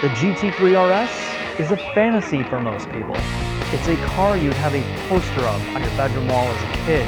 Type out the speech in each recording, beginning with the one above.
The GT3RS is a fantasy for most people. It's a car you'd have a poster of on your bedroom wall as a kid.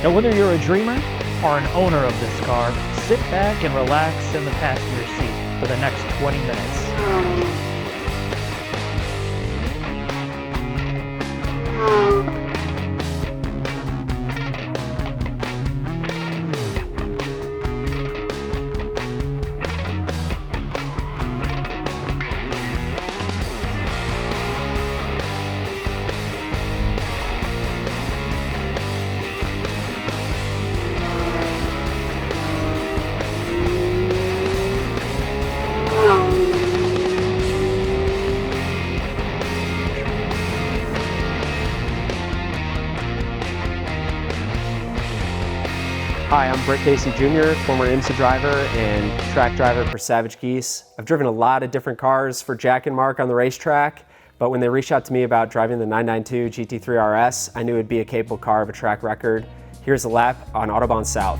Now whether you're a dreamer or an owner of this car, sit back and relax in the passenger seat for the next 20 minutes. Hi, I'm Britt Jr., former IMSA driver and track driver for Savage Geese. I've driven a lot of different cars for Jack and Mark on the racetrack, but when they reached out to me about driving the 992 GT3RS, I knew it'd be a capable car of a track record. Here's a lap on Autobahn South.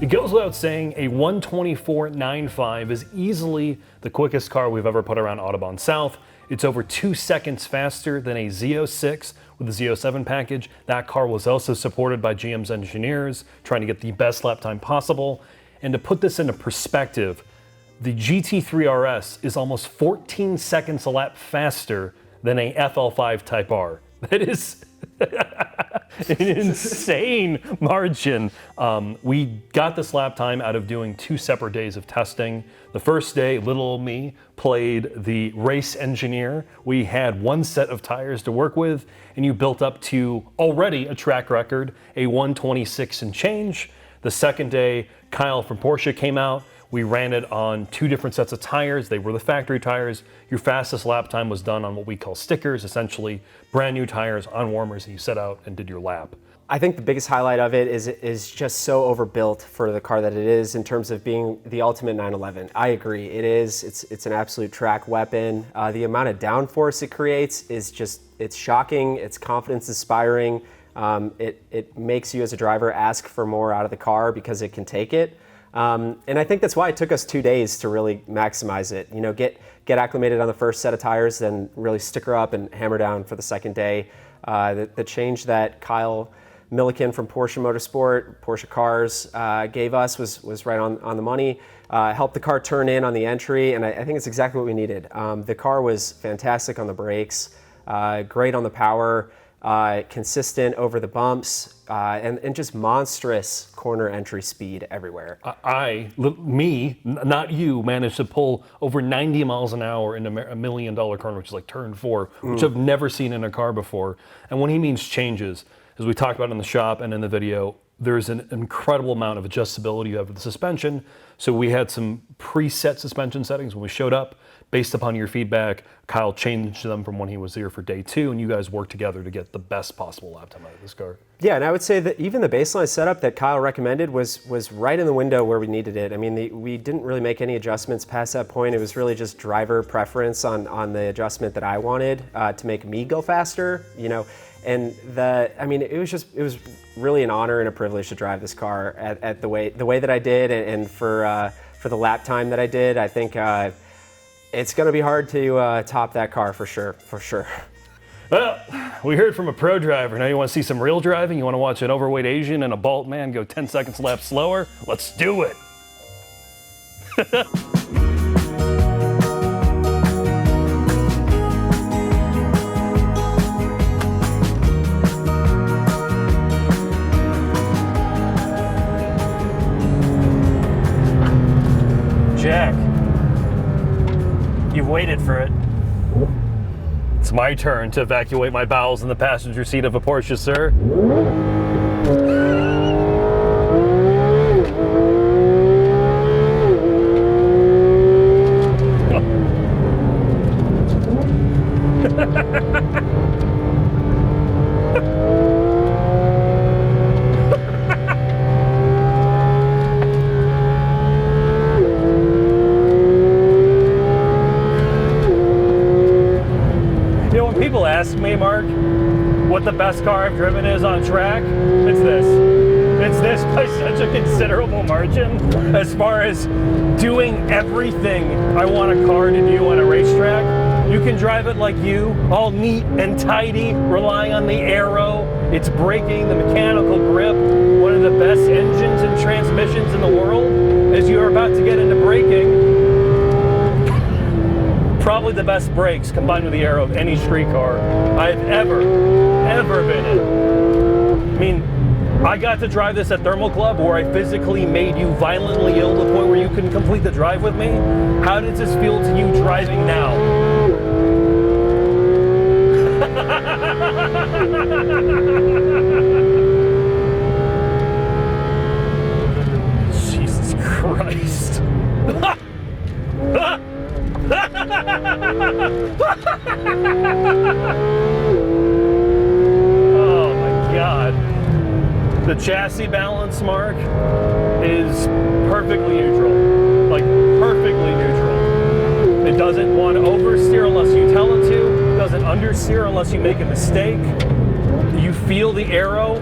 It goes without saying, a 1:24.95 is easily the quickest car we've ever put around Autobahn South. It's over 2 seconds faster than a Z06 with the Z07 package. That car was also supported by GM's engineers, trying to get the best lap time possible. And to put this into perspective, the GT3RS is almost 14 seconds a lap faster than a FL5 Type R. That is an insane margin. We got this lap time out of doing 2 separate days of testing. The first day, little old me played the race engineer. We had 1 set of tires to work with, and you built up to already a track record, a 1:26 and change. The second day, Kyle from Porsche came out. We ran it on 2 different sets of tires. They were the factory tires. Your fastest lap time was done on what we call stickers, essentially brand new tires on warmers, and you set out and did your lap. I think the biggest highlight of it is just so overbuilt for the car that it is in terms of being the ultimate 911. I agree, it is. It's an absolute track weapon. The amount of downforce it creates is just, it's shocking, it's confidence inspiring. It makes you as a driver ask for more out of the car because it can take it. And I think that's why it took us 2 days to really maximize it. You know, get acclimated on the first set of tires, then really stick her up and hammer down for the second day. The change that Kyle Milliken from Porsche Motorsport, Porsche Cars, gave us was right on the money. Helped the car turn in on the entry, and I think it's exactly what we needed. The car was fantastic on the brakes, great on the power, consistent over the bumps, and just monstrous corner entry speed everywhere. Not you, managed to pull over 90 miles an hour in a $1 million corner, which is like turn 4, which I've never seen in a car before. And when he means changes, as we talked about in the shop and in the video, there's an incredible amount of adjustability you have with the suspension. So we had some preset suspension settings when we showed up. Based upon your feedback, Kyle changed them from when he was here for day 2, and you guys worked together to get the best possible lap time out of this car. Yeah, and I would say that even the baseline setup that Kyle recommended was right in the window where we needed it. I mean, we didn't really make any adjustments past that point. It was really just driver preference on the adjustment that I wanted to make me go faster, you know. And it was really an honor and a privilege to drive this car at the way that I did, and for the lap time that I did. I think it's going to be hard to top that car for sure. Well, we heard from a pro driver. Now you want to see some real driving? You want to watch an overweight Asian and a bald man go 10 seconds lap slower? Let's do it. Jack, you've waited for it. It's my turn to evacuate my bowels in the passenger seat of a Porsche, sir. People ask me, Mark, what the best car I've driven is on track. It's this. It's this by such a considerable margin. As far as doing everything I want a car to do on a racetrack, you can drive it like you, all neat and tidy, relying on the aero, its braking, the mechanical grip, one of the best engines and transmissions in the world. As you are about to get into braking, probably the best brakes combined with the aero of any street car I've ever been in. I mean, I got to drive this at Thermal Club where I physically made you violently ill to the point where you couldn't complete the drive with me. How does this feel to you driving now? Jesus Christ. Oh my God. The chassis balance, Mark, is perfectly neutral. Like, perfectly neutral. It doesn't want to oversteer unless you tell it to. It doesn't understeer unless you make a mistake. You feel the aero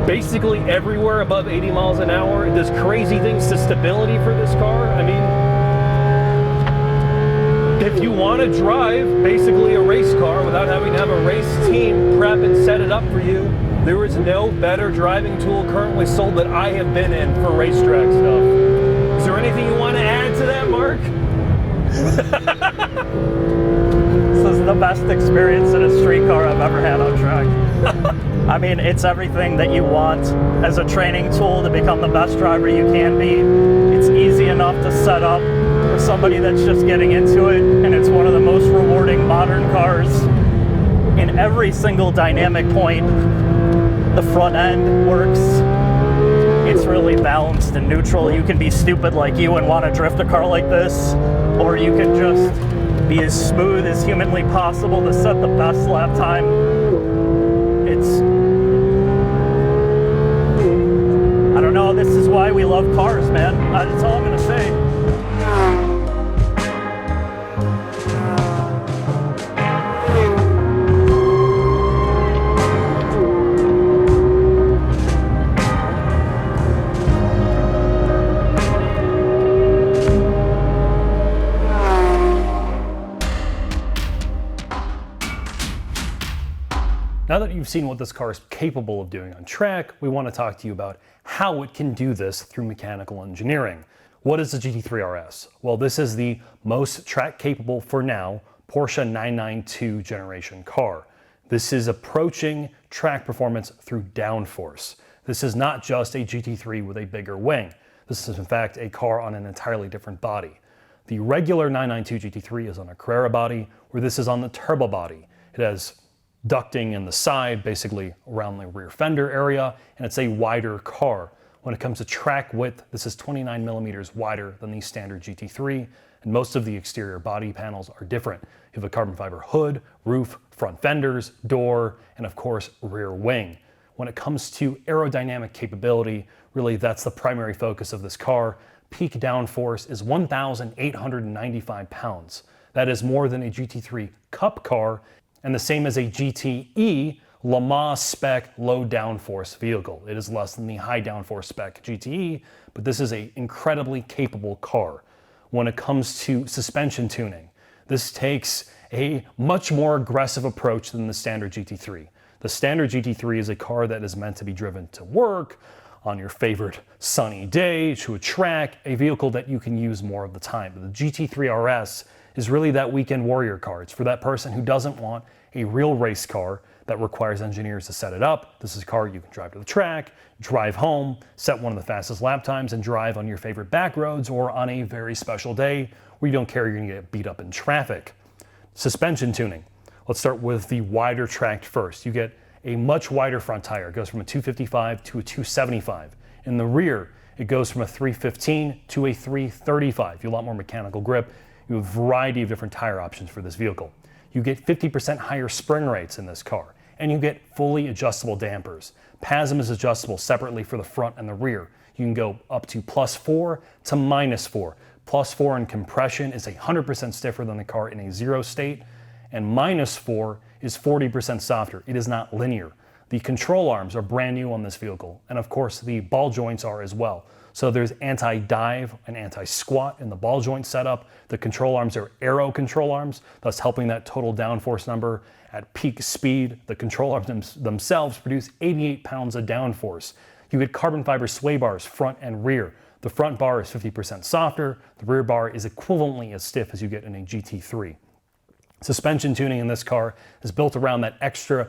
basically everywhere above 80 miles an hour. It does crazy things to stability for this car. I mean, if you want to drive basically a race car without having to have a race team prep and set it up for you, there is no better driving tool currently sold that I have been in for racetrack stuff. Is there anything you want to add to that, Mark? This is the best experience in a street car I've ever had on track. I mean, it's everything that you want as a training tool to become the best driver you can be. It's easy enough to set up for somebody that's just getting into it, and it's one of the most rewarding modern cars. In every single dynamic point, the front end works. It's really balanced and neutral. You can be stupid like you and want to drift a car like this, or you can just be as smooth as humanly possible to set the best lap time. know, this is why we love cars, man. That's all I'm gonna say. Now that you've seen what this car is capable of doing on track, we want to talk to you about how it can do this through mechanical engineering. What is the GT3RS? Well, this is the most track capable, for now, Porsche 992 generation car. This is approaching track performance through downforce. This is not just a GT3 with a bigger wing. This is in fact a car on an entirely different body. The regular 992 GT3 is on a Carrera body, where this is on the turbo body. It has ducting in the side, basically around the rear fender area, and it's a wider car. When it comes to track width, this is 29 millimeters wider than the standard GT3, and most of the exterior body panels are different. You have a carbon fiber hood, roof, front fenders, door, and of course, rear wing. When it comes to aerodynamic capability, really that's the primary focus of this car. Peak downforce is 1,895 pounds. That is more than a GT3 Cup car, and the same as a GTE Le Mans spec low downforce vehicle. It is less than the high downforce spec GTE, but this is an incredibly capable car. When it comes to suspension tuning, this takes a much more aggressive approach than the standard GT3. The standard GT3 is a car that is meant to be driven to work, on your favorite sunny day, to a track, a vehicle that you can use more of the time. But the GT3RS is really that weekend warrior car. It's for that person who doesn't want a real race car that requires engineers to set it up. This is a car you can drive to the track, drive home, set one of the fastest lap times, and drive on your favorite back roads or on a very special day where you don't care you're gonna get beat up in traffic. Suspension tuning. Let's start with the wider track first. You get a much wider front tire. It goes from a 255 to a 275. In the rear, it goes from a 315 to a 335. You have a lot more mechanical grip. You have a variety of different tire options for this vehicle. You get 50% higher spring rates in this car, and you get fully adjustable dampers. PASM is adjustable separately for the front and the rear. You can go up to +4 to -4. +4 in compression is 100% stiffer than the car in a zero state, and -4 is 40% softer. It is not linear. The control arms are brand new on this vehicle, and of course the ball joints are as well. So there's anti-dive and anti-squat in the ball joint setup. The control arms are aero control arms, thus helping that total downforce number at peak speed. The control arms themselves produce 88 pounds of downforce. You get carbon fiber sway bars front and rear. The front bar is 50% softer. The rear bar is equivalently as stiff as you get in a GT3. Suspension tuning in this car is built around that extra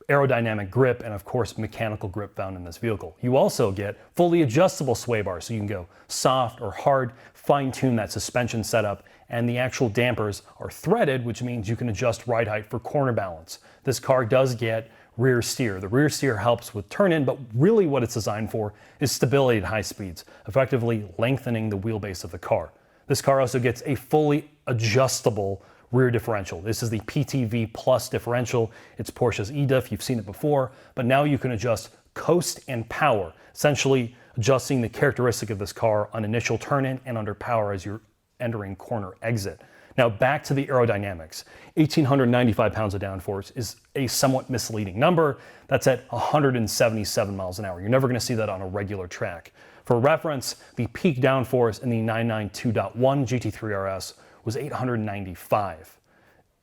aerodynamic grip and of course mechanical grip found in this vehicle. You also get fully adjustable sway bars, so you can go soft or hard, fine-tune that suspension setup, and the actual dampers are threaded, which means you can adjust ride height for corner balance. This car does get rear steer. The rear steer helps with turn-in, but really what it's designed for is stability at high speeds, effectively lengthening the wheelbase of the car. This car also gets a fully adjustable rear differential. This is the PTV Plus differential. It's Porsche's eDiff. You've seen it before, but now you can adjust coast and power, essentially adjusting the characteristic of this car on initial turn-in and under power as you're entering corner exit. Now back to the aerodynamics. 1,895 pounds of downforce is a somewhat misleading number. That's at 177 miles an hour. You're never gonna see that on a regular track. For reference, the peak downforce in the 992.1 GT3RS was 895.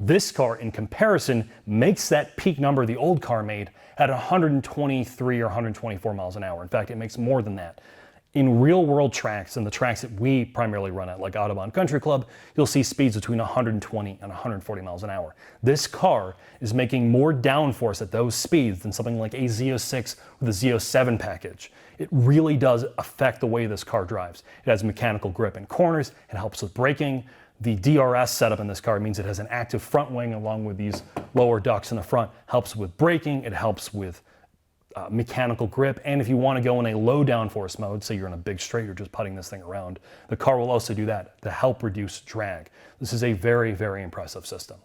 This car, in comparison, makes that peak number the old car made at 123 or 124 miles an hour. In fact, it makes more than that. In real world tracks, and the tracks that we primarily run at, like Autobahn Country Club, you'll see speeds between 120 and 140 miles an hour. This car is making more downforce at those speeds than something like a Z06 with a Z07 package. It really does affect the way this car drives. It has mechanical grip in corners, it helps with braking. The DRS setup in this car means it has an active front wing along with these lower ducts in the front, helps with braking, it helps with mechanical grip, and if you want to go in a low downforce mode, say you're in a big straight, you're just putting this thing around, the car will also do that to help reduce drag. This is a very, very impressive system.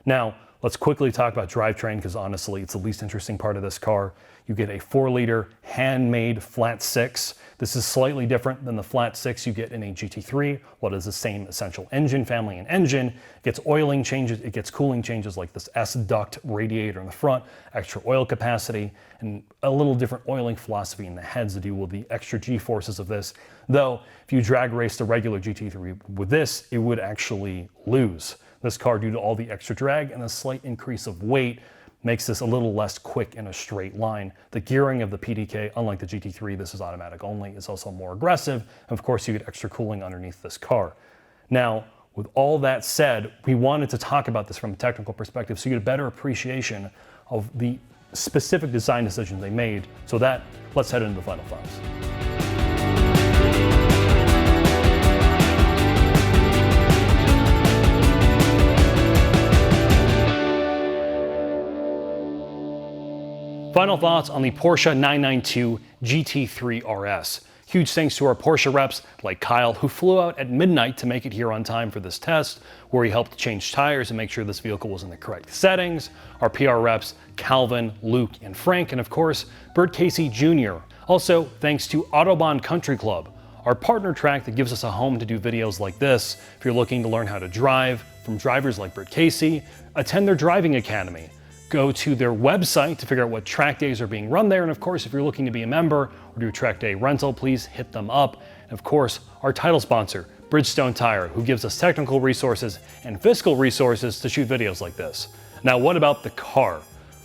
Now, let's quickly talk about drivetrain because honestly, it's the least interesting part of this car. You get a 4-liter handmade flat 6. This is slightly different than the flat 6 you get in a GT3. What is the same essential engine family and engine. It gets oiling changes, it gets cooling changes like this S-duct radiator in the front, extra oil capacity, and a little different oiling philosophy in the heads to deal with the extra G-forces of this. Though, if you drag race the regular GT3 with this, it would actually lose. This car, due to all the extra drag and a slight increase of weight, makes this a little less quick in a straight line. The gearing of the PDK, unlike the GT3, this is automatic only, is also more aggressive. And of course, you get extra cooling underneath this car. Now, with all that said, we wanted to talk about this from a technical perspective so you get a better appreciation of the specific design decisions they made. So let's head into the final thoughts. Final thoughts on the Porsche 992 GT3RS. Huge thanks to our Porsche reps like Kyle, who flew out at midnight to make it here on time for this test, where he helped change tires and make sure this vehicle was in the correct settings. Our PR reps, Calvin, Luke, and Frank, and of course, Britt Casey Jr. Also, thanks to Autobahn Country Club, our partner track that gives us a home to do videos like this. If you're looking to learn how to drive from drivers like Britt Casey, attend their driving academy. Go to their website to figure out what track days are being run there. And of course, if you're looking to be a member or do a track day rental, please hit them up. And of course, our title sponsor, Bridgestone Tire, who gives us technical resources and fiscal resources to shoot videos like this. Now, what about the car?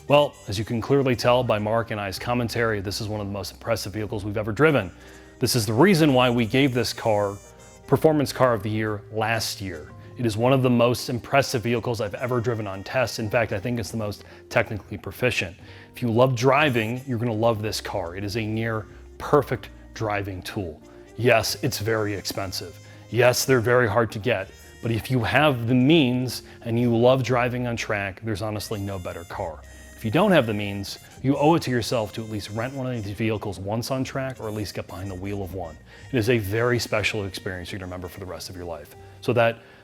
Well, as you can clearly tell by Mark and I's commentary, this is one of the most impressive vehicles we've ever driven. This is the reason why we gave this car Performance Car of the Year last year. It is one of the most impressive vehicles I've ever driven on tests. In fact, I think it's the most technically proficient. If you love driving, you're gonna love this car. It is a near perfect driving tool. Yes, it's very expensive. Yes, they're very hard to get, but if you have the means and you love driving on track, there's honestly no better car. If you don't have the means, you owe it to yourself to at least rent one of these vehicles once on track or at least get behind the wheel of one. It is a very special experience you're gonna remember for the rest of your life.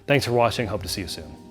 Thanks for watching. Hope to see you soon.